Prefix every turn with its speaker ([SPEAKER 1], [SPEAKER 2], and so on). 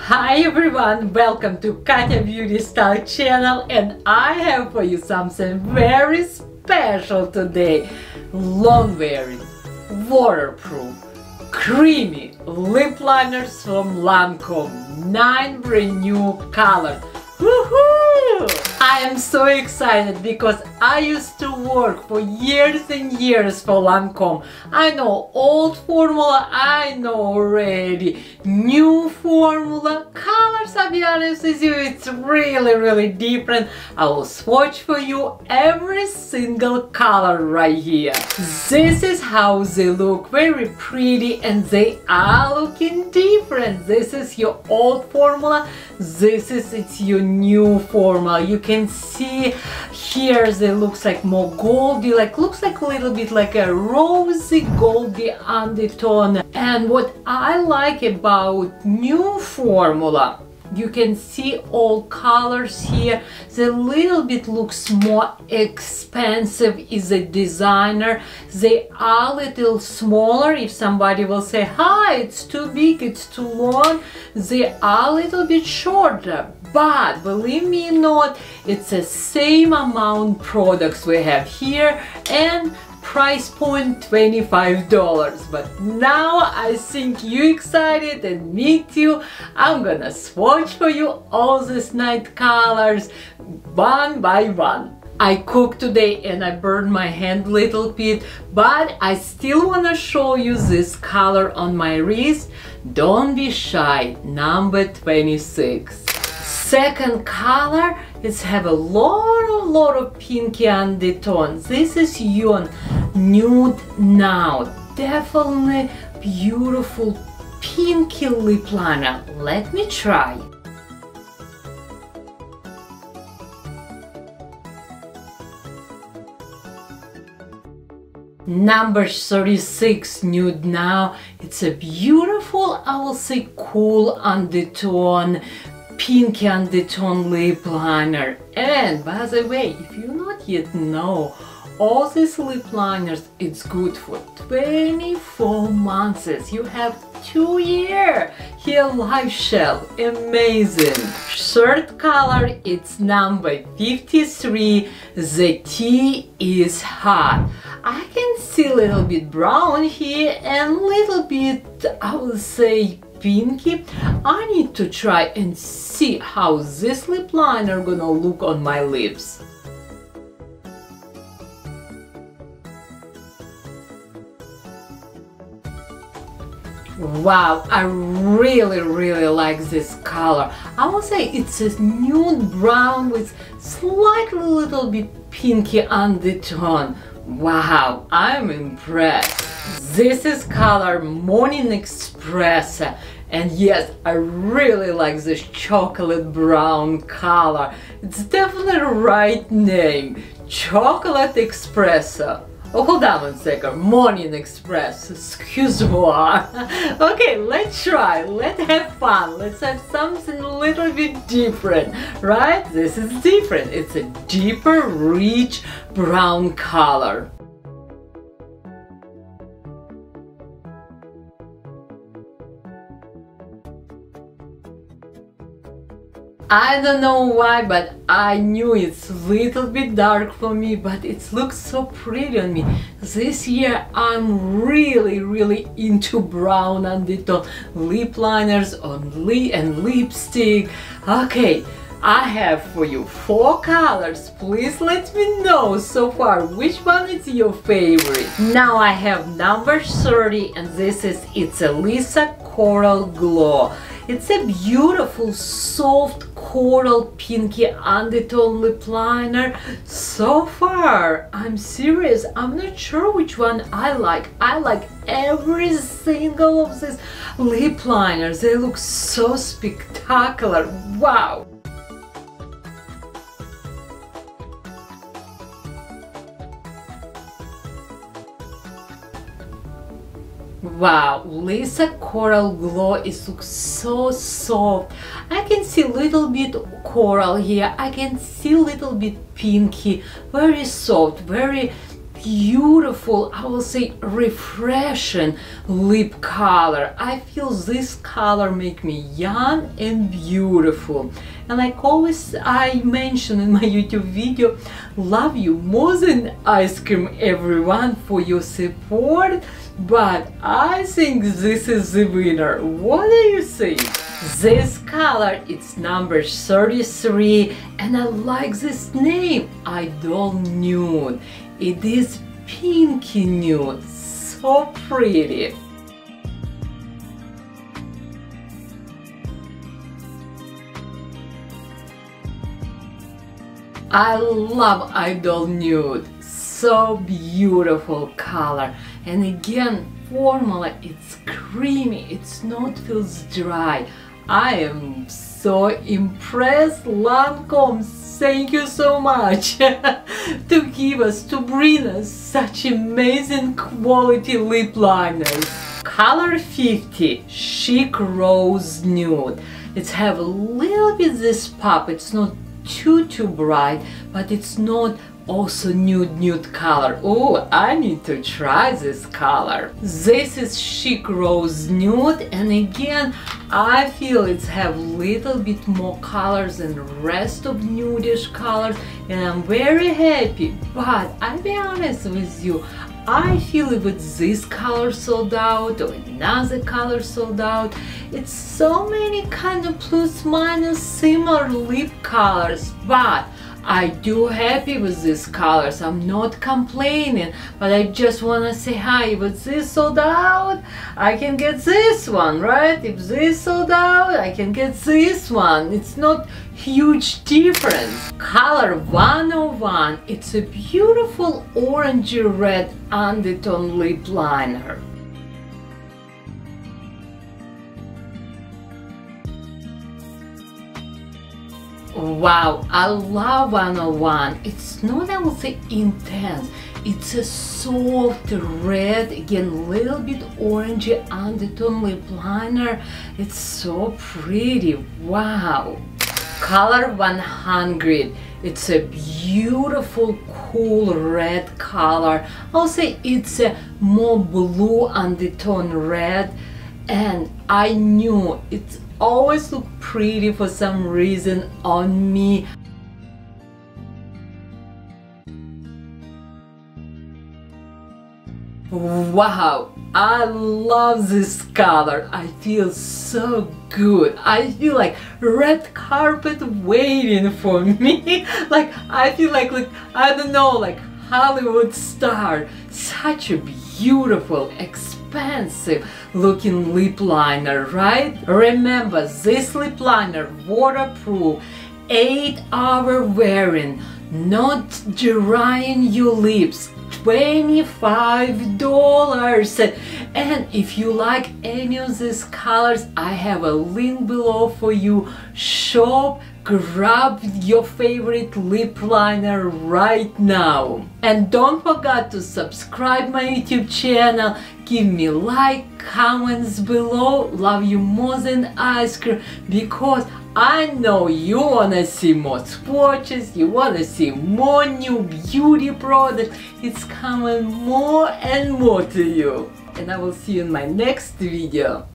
[SPEAKER 1] Hi everyone, welcome to Katya Beauty Style channel, and I have for you something very special today. Long wearing, waterproof, creamy lip liners from Lancome. 9 brand new colors. Woohoo! I am so excited because I used to work for years and years for Lancome. I know old formula, I know already. New formula, colors, I'll be honest with you, it's really different. I will swatch for you every single color right here. This is how they look, very pretty, and they are looking different. This is your old formula, this is your new formula. You can see here they looks like more goldy, looks like a little bit like a rosy goldy undertone. And what I like about new formula, you can see all colors here. The little bit looks more expensive is a designer. They are a little smaller. If somebody will say, hi, it's too big, it's too long, they are a little bit shorter. But believe me or not, it's the same amount products we have here, and price point $25. But now I think you excited and me too. I'm gonna swatch for you all these 9 colors one by one. I cooked today and I burned my hand a little bit, but I still wanna show you this color on my wrist. Don't be shy, number 26. Second color is have a lot of pinky undertones. This is your nude now. Definitely beautiful pinky lip liner. Let me try. Number 36, nude now. It's a beautiful, I will say, cool undertone, pinky undertone lip liner. And by the way, if you not yet know, all these lip liners, it's good for 24 months. You have 2 years here life shelf. Amazing. Third color, it's number 53. The tea is hot. I can see a little bit brown here and a little bit, I will say, pinky. I need to try and see how this lip liner gonna look on my lips. Wow, I really like this color. I will say it's a nude brown with slightly little bit pinky undertone. Wow, I'm impressed. This is color Morning Espresso, and yes, I really like this chocolate brown color. It's definitely the right name, Chocolate Espresso. Oh, hold on one second, Morning Express, excuse me. Okay, let's try, let's have fun, let's have something a little bit different, right? This is different, it's a deeper, rich brown color. I don't know why, but I knew it's a little bit dark for me, but it looks so pretty on me. This year I'm really into brown undertone lip liners and lipstick. Okay, I have for you 4 colors. Please let me know so far which one is your favorite. Now I have number 30, and this is It's a Lisa Coral Glow. It's a beautiful, soft, coral pinky undertone lip liner. So far, I'm serious, I'm not sure which one I like. I like every single of these lip liners. They look so spectacular. Wow! Wow, Lisa Coral Glow, it looks so soft. I can see a little bit coral here, I can see a little bit pinky, very soft, very beautiful, I will say refreshing lip color. I feel this color make me young and beautiful. And like always I mentioned in my YouTube video, love you more than ice cream, everyone, for your support. But I think this is the winner. What do you think? This color, it's number 33, and I like this name, Idôle Nude. It is pinky nude, so pretty. I love Idôle Nude, so beautiful color. And again, formula, it's creamy, it's not feels dry. I am so impressed. Lancome, thank you so much to bring us such amazing quality lip liners. Color 50, Chic Rose Nude. It's have a little bit this pop. It's not too bright, but it's not also nude color. Oh, I need to try this color. This is Chic Rose Nude, and again I feel it's have little bit more colors than the rest of nudish colors, and I'm very happy. But I'll be honest with you, I feel if it's this color sold out or another color sold out, it's so many kind of plus minus similar lip colors, but I do happy with these colors. I'm not complaining, but I just want to say hi. If this sold out, I can get this one, right? If this sold out, I can get this one. It's not huge difference. Color 101, it's a beautiful orangey red undertone lip liner. Wow, I love 101. It's not, I would say, intense. It's a soft red, again, little bit orangey undertone lip liner. It's so pretty. Wow. Color 100. It's a beautiful, cool red color. I'll say it's a more blue undertone red, and I knew it's always look pretty for some reason on me. Wow, I love this color. I feel so good. I feel like red carpet waiting for me. Like I feel like I don't know, like Hollywood star. Such a beautiful, expensive looking lip liner, right? Remember, this lip liner waterproof, 8-hour wearing, not drying your lips, $25. And if you like any of these colors, I have a link below for you. Shop, grab your favorite lip liner right now. And don't forget to subscribe my YouTube channel, give me like, comments below. Love you more than ice cream, because I know you wanna see more swatches, you wanna see more new beauty products. It's coming more and more to you. And I will see you in my next video.